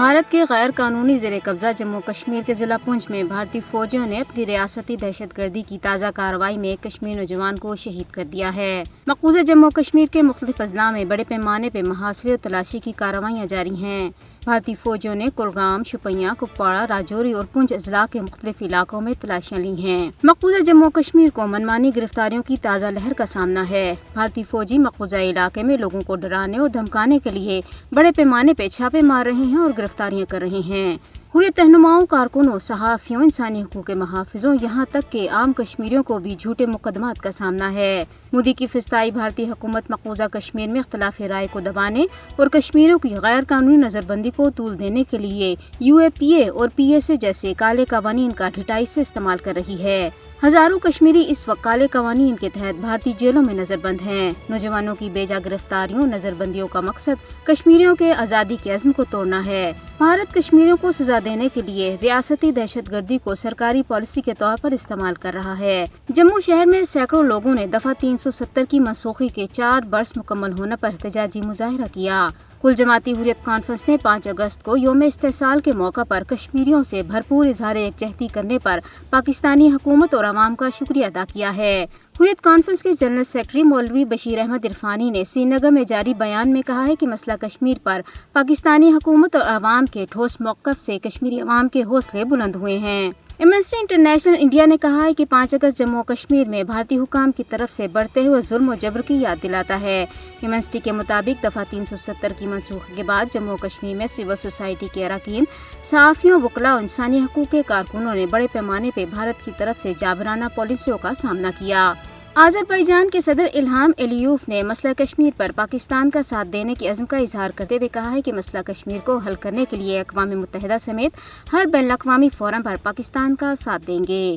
بھارت کے غیر قانونی زیر قبضہ جموں کشمیر کے ضلع پونچھ میں بھارتی فوجیوں نے اپنی ریاستی دہشت گردی کی تازہ کارروائی میں کشمیری نوجوان کو شہید کر دیا ہے۔ مقبوضہ جموں کشمیر کے مختلف اضلاع میں بڑے پیمانے پر محاصرے اور تلاشی کی کارروائیاں جاری ہیں۔ بھارتی فوجیوں نے کلگام، شوپیاں، کپواڑہ، راجوری اور پونچھ اضلاع کے مختلف علاقوں میں تلاشیاں لی ہیں۔ مقبوضہ جموں کشمیر کو منمانی گرفتاریوں کی تازہ لہر کا سامنا ہے۔ بھارتی فوجی مقبوضہ علاقے میں لوگوں کو ڈرانے اور دھمکانے کے لیے بڑے پیمانے پہ چھاپے مار رہے ہیں اور گرفتاریاں کر رہے ہیں۔ حریت رہنماؤں، کارکنوں، صحافیوں، انسانی حقوق کے محافظوں، یہاں تک کہ عام کشمیریوں کو بھی جھوٹے مقدمات کا سامنا ہے۔ مودی کی فضائی بھارتی حکومت مقبوضہ کشمیر میں اختلاف رائے کو دبانے اور کشمیریوں کی غیر قانونی نظر بندی کو طول دینے کے لیے UAPA اور PSA جیسے کالے قوانین کا ڈھٹائی سے استعمال کر رہی ہے۔ ہزاروں کشمیری اس وقت کالے قوانین کے تحت بھارتی جیلوں میں نظر بند ہیں۔ نوجوانوں کی بیجا گرفتاریوں، نظر بندیوں کا مقصد کشمیریوں کے آزادی کے عزم کو توڑنا ہے۔ بھارت کشمیریوں کو سزا دینے کے لیے ریاستی دہشت گردی کو سرکاری پالیسی کے طور پر استعمال کر رہا ہے۔ جموں شہر میں سینکڑوں لوگوں نے دفعہ 370 کی منسوخی کے 4 برس مکمل ہونے پر احتجاجی مظاہرہ کیا۔ کل جماعتی حریت کانفرنس نے 5 اگست کو یوم استحصال کے موقع پر کشمیریوں سے بھرپور اظہار یکجہتی کرنے پر پاکستانی حکومت اور عوام کا شکریہ ادا کیا ہے۔ حریت کانفرنس کے جنرل سیکرٹری مولوی بشیر احمد عرفانی نے سری نگر میں جاری بیان میں کہا ہے کہ مسئلہ کشمیر پر پاکستانی حکومت اور عوام کے ٹھوس موقف سے کشمیری عوام کے حوصلے بلند ہوئے ہیں۔ ایمنسٹی انٹرنیشنل انڈیا نے کہا ہے کہ 5 اگست جموں کشمیر میں بھارتی حکام کی طرف سے بڑھتے ہوئے ظلم و جبر کی یاد دلاتا ہے۔ ایمنسٹی کے مطابق دفعہ 370 کی منسوخی کے بعد جموں کشمیر میں سول سوسائٹی کے اراکین، صحافیوں، وکلاء اور انسانی حقوق کے کارکنوں نے بڑے پیمانے پہ بھارت کی طرف سے جابرانہ پالیسیوں کا سامنا کیا۔ آذربائیجان کے صدر الہام علیوف نے مسئلہ کشمیر پر پاکستان کا ساتھ دینے کے عزم کا اظہار کرتے ہوئے کہا ہے کہ مسئلہ کشمیر کو حل کرنے کے لیے اقوام متحدہ سمیت ہر بین الاقوامی فورم پر پاکستان کا ساتھ دیں گے۔